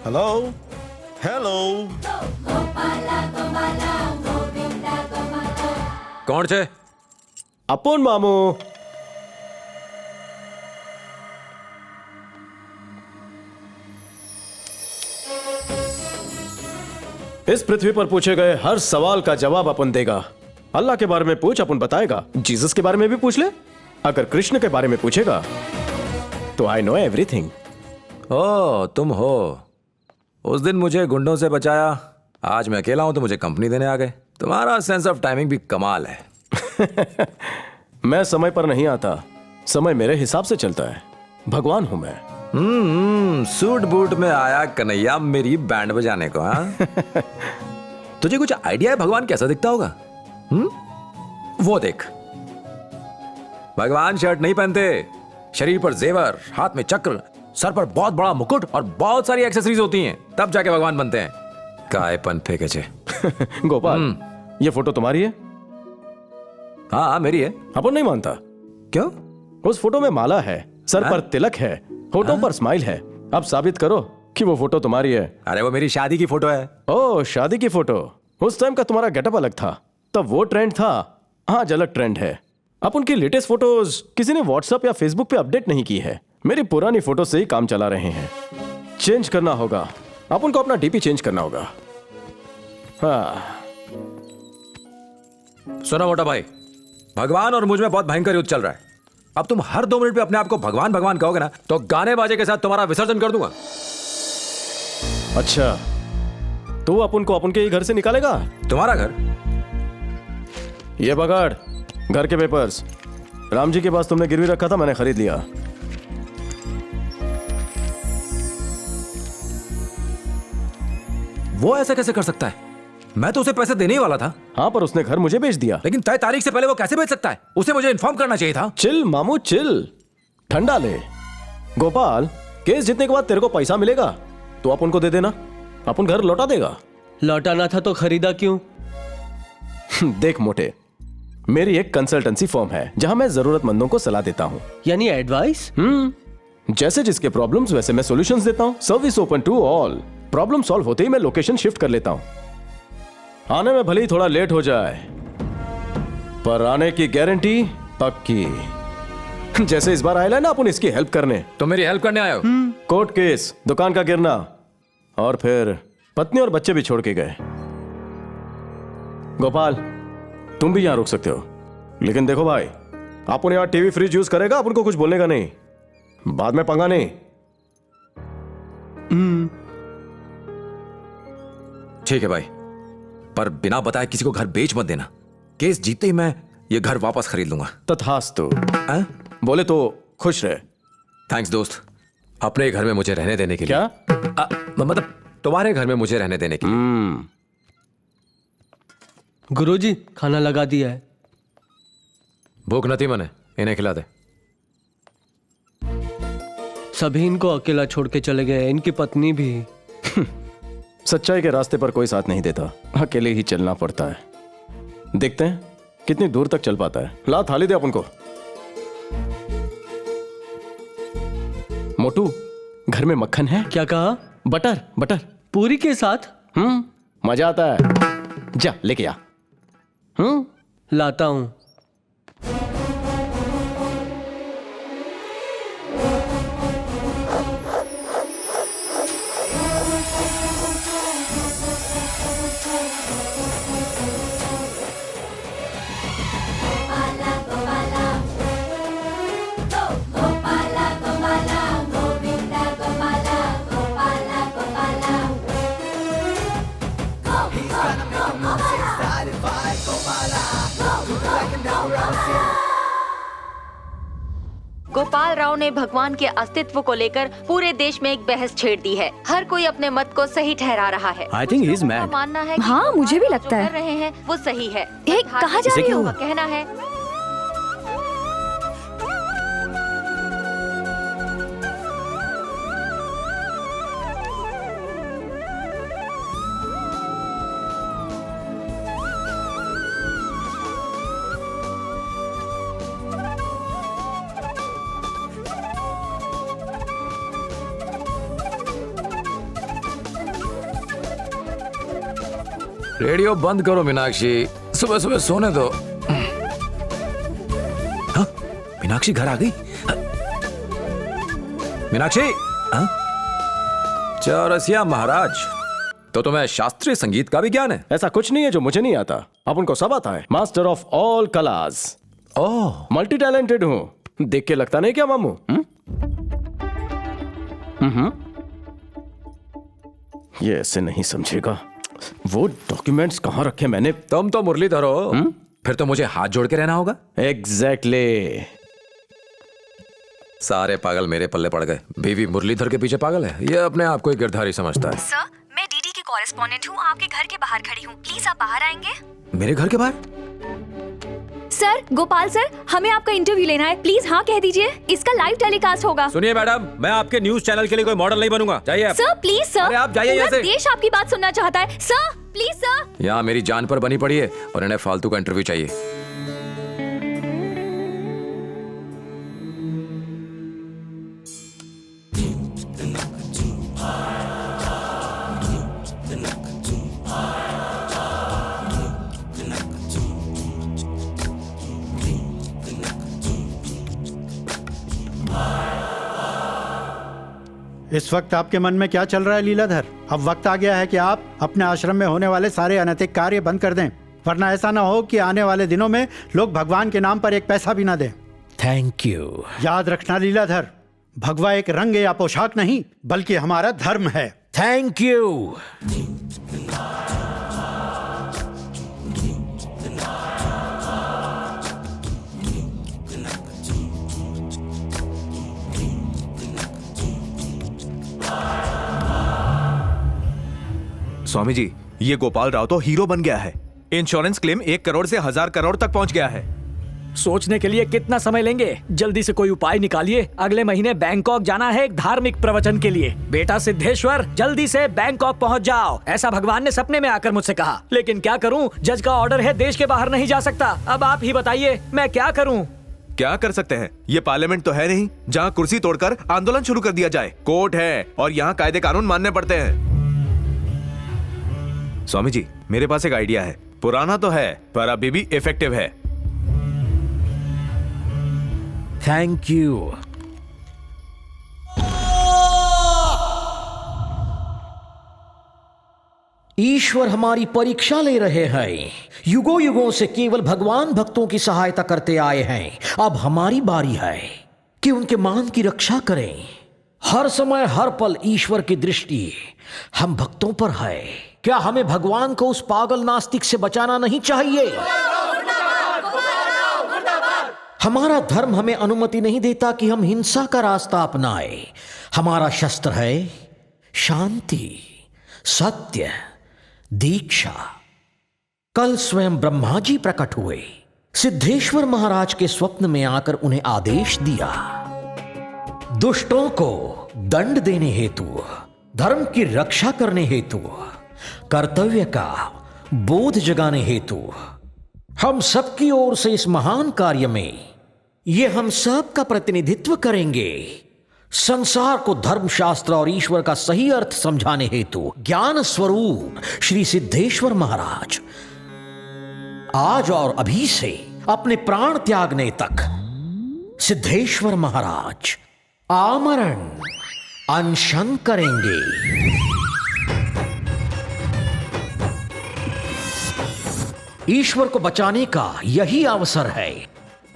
Hello hello. કોણ છે? અપુન મામू। इस पृथ्वी पर पूछे गए हर सवाल का जवाब अपन देगा। अल्लाह के बारे में पूछ, अपन बताएगा। जीसस के बारे में भी पूछ ले, अगर कृष्ण के बारे में पूछेगा तो आई नो एवरीथिंग। ओ तुम हो। उस दिन मुझे गुंडों से बचाया, आज मैं अकेला हूं तो मुझे कंपनी देने आ गए। तुम्हारा सेंस ऑफ टाइमिंग भी कमाल है। मैं समय पर नहीं आता, समय मेरे हिसाब से चलता है। भगवान हूं मैं। सूट बूट में आया कन्हैया मेरी बैंड बजाने को। हाँ तुझे कुछ आइडिया है भगवान कैसा दिखता होगा? वो देख, भगवान शर्ट नहीं पहनते, शरीर पर जेवर, हाथ में चक्र, सर पर बहुत बड़ा मुकुट और बहुत सारी एक्सेसरीज होती हैं, तब जाके भगवान बनते हैं। कायपन फेंके छे। गोपाल, ये फोटो तुम्हारी है? हाँ मेरी है। अपन नहीं मानता। क्यों? उस फोटो में माला है, सर पर तिलक है, होठों पर स्माइल है। अब साबित करो कि वो फोटो तुम्हारी है। अरे वो मेरी शादी की फोटो है। ओह, शादी की फोटो। उस टाइम का तुम्हारा गेटअप अलग था, तब वो ट्रेंड था, आज अलग ट्रेंड है। अब उनकी लेटेस्ट फोटोज किसी ने व्हाट्सएप या फेसबुक पे अपडेट नहीं की है। मेरी पुरानी फोटो से ही काम चला रहे हैं। चेंज करना होगा, अब उनको अपना डीपी चेंज करना होगा। हाँ। सुनो मोटा भाई, भगवान और मुझ में बहुत भयंकर युद्ध चल रहा है। अब तुम हर 2 मिनट पे अपने आप को भगवान भगवान कहोगे ना, तो गाने बाजे के साथ तुम्हारा विसर्जन कर दूंगा। अच्छा, तो अपन को अपन के ही घर से निकालेगा? तुम्हारा घर? ये बगाड़, घर के पेपर्स राम जी के पास तुमने गिरवी रखा था, मैंने खरीद लिया। वो ऐसा कैसे कर सकता है? मैं तो उसे पैसे देने ही वाला था। हाँ, पर उसने घर मुझे बेच दिया। लेकिन तय तारीख से पहले वो कैसे बेच सकता है? उसे मुझे इन्फॉर्म करना चाहिए था। चिल मामू चिल, ठंडा ले। गोपाल, केस जीतने के बाद तेरे को पैसा मिलेगा तो अपन को दे देना, अपन घर लौटा देगा। लौटाना था तो खरीदा क्यों? देख मोटे, मेरी एक कंसल्टेंसी फर्म है जहां मैं जरूरतमंदों को सलाह देता हूँ। यानी एडवाइस? जैसे जिसके प्रॉब्लम्स वैसे मैं सॉल्यूशंस देता हूँ। Service open to all. Problem solve होते ही मैं लोकेशन शिफ्ट कर लेता हूँ। आने में भले ही थोड़ा लेट हो जाए, पर आने की गारंटी पक्की। जैसे इस बार आया ना अपन इसकी हेल्प करने। तो मेरी हेल्प करने आए हो? कोर्ट केस, दुकान का गिरना, और फिर पत्नी और बच्चे भी छोड़ के गए। गोपाल, तुम भी यहां रुक सकते हो, लेकिन देखो भाई, अपन यहां टीवी फ्रिज यूज करेगा, अपन को कुछ बोलने का नहीं, बाद में पंगा नहीं। ठीक है भाई, पर बिना बताए किसी को घर बेच मत देना। केस जीते ही मैं ये घर वापस खरीद लूंगा। तथास्तु। बोले तो खुश रहे। थैंक्स दोस्त, अपने घर में मुझे रहने देने के लिए। क्या? मतलब तुम्हारे घर में मुझे रहने देने के लिए। गुरुजी, खाना लगा दिया है। भूख नहीं मने, इन्हें खिला दे। सभी इनको अकेला छोड़ के चले गए, इनकी पत्नी भी। सच्चाई के रास्ते पर कोई साथ नहीं देता, अकेले ही चलना पड़ता है। देखते हैं कितनी दूर तक चल पाता है। ला थाली दे अपन को। मोटू, घर में मक्खन है? क्या कहा? Butter butter. पूरी के साथ? मजा आता है, जा लेके आ। लाता हूं। गोपाल राव ने भगवान के अस्तित्व को लेकर पूरे देश में एक बहस छेड़ दी है। हर कोई अपने मत को सही ठहरा रहा है। I think he is mad. मानना है कि हाँ, मुझे भी भगवान लगता जो है। कर रहे हैं वो सही है। कहाँ जा रही हो? का कहना है रेडियो बंद करो मीनाक्षी, सुबह सुबह सोने दो। हाँ, मीनाक्षी घर आ गई। मीनाक्षी, हाँ? चौरसिया महाराज, तो तुम्हें शास्त्रीय संगीत का भी ज्ञान है? ऐसा कुछ नहीं है जो मुझे नहीं आता, अपन को सब आता है। Master of all class. Oh, multi talented हूँ। देख के लगता नहीं क्या मामू? ये ऐसे नहीं समझेगा। वो डॉक्यूमेंट्स कहाँ रखे मैंने? तुम तो मुरलीधर हो, फिर तो मुझे हाथ जोड़ के रहना होगा। एग्जैक्टली। सारे पागल मेरे पल्ले पड़ गए। बीवी मुरलीधर के पीछे पागल है, ये अपने आप को एक गिरधारी समझता है। सर, मैं डीडी की कॉरेस्पॉन्डेंट हूँ, आपके घर के बाहर खड़ी हूँ, प्लीज आप बाहर आएंगे? मेरे घर के बाहर? सर, गोपाल सर, हमें आपका इंटरव्यू लेना है, प्लीज हाँ कह दीजिए, इसका लाइव टेलीकास्ट होगा। सुनिए मैडम, मैं आपके न्यूज चैनल के लिए कोई मॉडल नहीं बनूंगा। जाइए आप। सर प्लीज सर, अरे आप जाइए यहाँ पूरा से। देश आपकी बात सुनना चाहता है। Sir please sir. यहाँ मेरी जान पर बनी पड़ी है और इन्हें फालतू का इंटरव्यू चाहिए। इस वक्त आपके मन में क्या चल रहा है लीलाधर? अब वक्त आ गया है कि आप अपने आश्रम में होने वाले सारे अनैतिक कार्य बंद कर दें, वरना ऐसा ना हो कि आने वाले दिनों में लोग भगवान के नाम पर एक पैसा भी ना दें। Thank you. याद रखना लीलाधर, भगवा एक रंग या पोशाक नहीं बल्कि हमारा धर्म है। Thank you. स्वामी जी, ये गोपाल राव तो हीरो बन गया है। इंश्योरेंस क्लेम 1 करोड़ से 1000 करोड़ तक पहुंच गया है। सोचने के लिए कितना समय लेंगे? जल्दी से कोई उपाय निकालिए। अगले महीने बैंकॉक जाना है एक धार्मिक प्रवचन के लिए। बेटा सिद्धेश्वर, जल्दी से बैंकॉक पहुंच जाओ, ऐसा भगवान ने सपने में आकर मुझसे कहा। लेकिन क्या करूं, जज का ऑर्डर है, देश के बाहर नहीं जा सकता। अब आप ही बताइए मैं क्या करूं? क्या कर सकते हैं? ये पार्लियामेंट तो है नहीं जहां कुर्सी तोड़कर आंदोलन शुरू कर दिया जाए। कोर्ट है और यहाँ कायदे कानून मानने पड़ते हैं। स्वामी जी, मेरे पास एक आइडिया है। पुराना तो है पर अभी भी इफेक्टिव है। Thank you. ईश्वर हमारी परीक्षा ले रहे हैं। युगों युगों से केवल भगवान भक्तों की सहायता करते आए हैं। अब हमारी बारी है कि उनके मान की रक्षा करें। हर समय हर पल ईश्वर की दृष्टि हम भक्तों पर है। क्या हमें भगवान को उस पागल नास्तिक से बचाना नहीं चाहिए? हमारा धर्म हमें अनुमति नहीं देता कि हम हिंसा का रास्ता अपनाएं। हमारा शस्त्र है शांति, सत्य, दीक्षा। कल स्वयं ब्रह्मा जी प्रकट हुए। सिद्धेश्वर महाराज के स्वप्न में आकर उन्हें आदेश दिया, दुष्टों को दंड देने हेतु, धर्म की रक्षा करने हेतु, कर्तव्य का बोध जगाने हेतु हम सबकी ओर से इस महान कार्य में ये हम सब का प्रतिनिधित्व करेंगे। संसार को धर्मशास्त्र और ईश्वर का सही अर्थ समझाने हेतु ज्ञान स्वरूप श्री सिद्धेश्वर महाराज आज और अभी से अपने प्राण त्यागने तक सिद्धेश्वर महाराज आमरण अनशन करेंगे। ईश्वर को बचाने का यही अवसर है।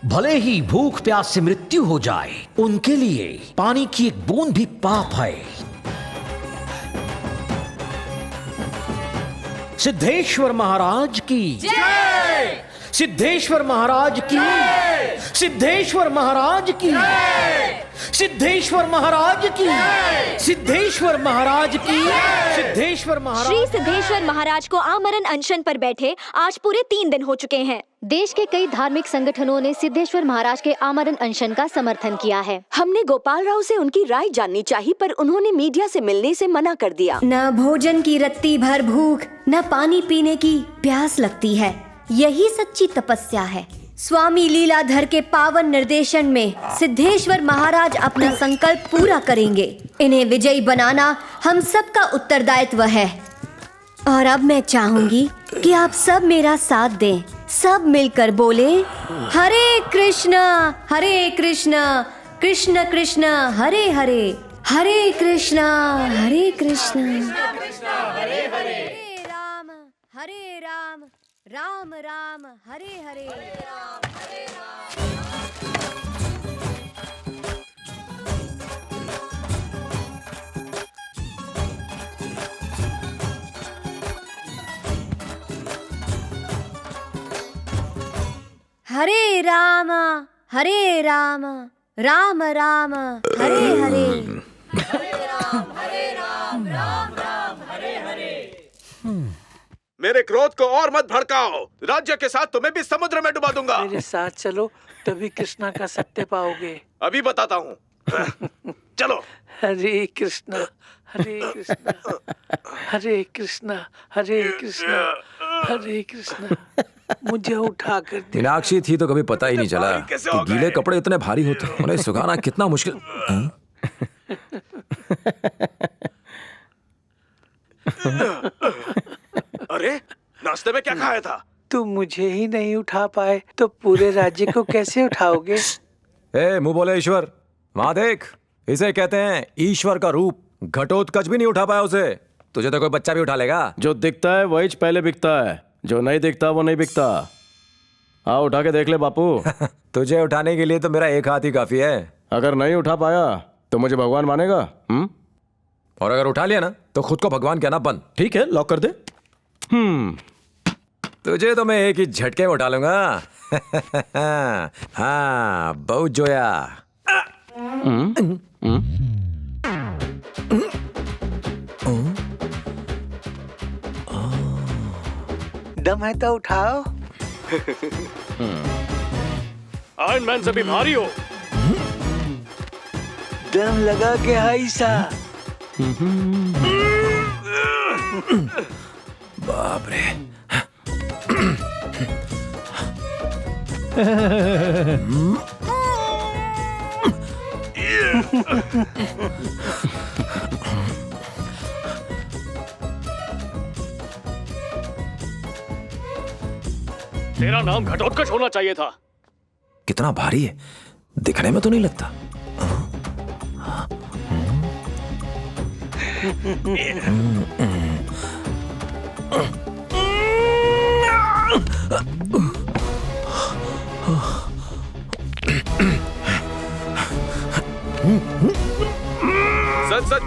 भले ही भूख प्यास से मृत्यु हो जाए, उनके लिए पानी की एक बूंद भी पाप है। सिद्धेश्वर महाराज की जय! सिद्धेश्वर महाराज की जय! सिद्धेश्वर महाराज की जय! सिद्धेश्वर महाराज की जय! सिद्धेश्वर महाराज की जय! सिद्धेश्वर महाराज। श्री सिद्धेश्वर महाराज को आमरण अनशन पर बैठे आज पूरे 3 दिन हो चुके हैं। देश के कई धार्मिक संगठनों ने सिद्धेश्वर महाराज के आमरण अनशन का समर्थन किया है। हमने गोपाल राव से उनकी राय जाननी चाहिए, पर उन्होंने मीडिया से मिलने से मना कर दिया। न भोजन की रत्ती भर भूख, न पानी पीने की प्यास लगती है। यही सच्ची तपस्या है। स्वामी लीलाधर के पावन निर्देशन में सिद्धेश्वर महाराज अपना संकल्प पूरा करेंगे। इन्हें विजयी बनाना हम सबका उत्तरदायित्व है। और अब मैं चाहूंगी कि आप सब मेरा साथ दें। सब मिलकर बोले हरे कृष्णा कृष्ण कृष्ण हरे हरे, हरे कृष्णा हरे राम राम राम हरे हरे। हरे राम राम राम हरे हरे। मेरे क्रोध को और मत भड़काओ। राज्य के साथ तुम्हें भी समुद्र में डुबा दूंगा। मेरे साथ चलो, तभी कृष्णा का सत्य पाओगे। अभी बताता हूँ। चलो। हरे कृष्णा हरे कृष्णा हरे कृष्णा हरे कृष्णा हरे कृष्णा। मुझे उठा कर दे। मीनाक्षी थी तो कभी पता ही नहीं चला कि गीले कपड़े इतने भारी होते हैं, उन्हें सुखाना कितना मुश्किल। अरे नाश्ते में क्या खाया था? तुम मुझे ही नहीं उठा पाए तो पूरे राज्य को कैसे उठाओगे? ए मुंह बोले ईश्वर, वहां देख, इसे कहते हैं ईश्वर का रूप। घटोत्कच भी नहीं उठा पाया उसे, तुझे तो कोई बच्चा भी उठा लेगा। जो दिखता है वही पहले बिकता है, जो नहीं दिखता वो नहीं बिकता। आओ उठा के देख ले बापू। तुझे उठाने के लिए तो मेरा एक हाथ ही काफी है। अगर नहीं उठा पाया तो मुझे भगवान मानेगा? और अगर उठा लिया ना तो खुद को भगवान कहना बंद। ठीक है, लॉक कर दे। तुझे तो मैं एक ही झटके में उठा लूंगा। हाँ बहुत जोया। दम है तो उठाओ। आयरन मैन से भी भारी हो। दम लगा के हाइसा। बाप रे। तेरा नाम घटोत्कच होना चाहिए था। कितना भारी है, दिखने में तो नहीं लगता। सच सच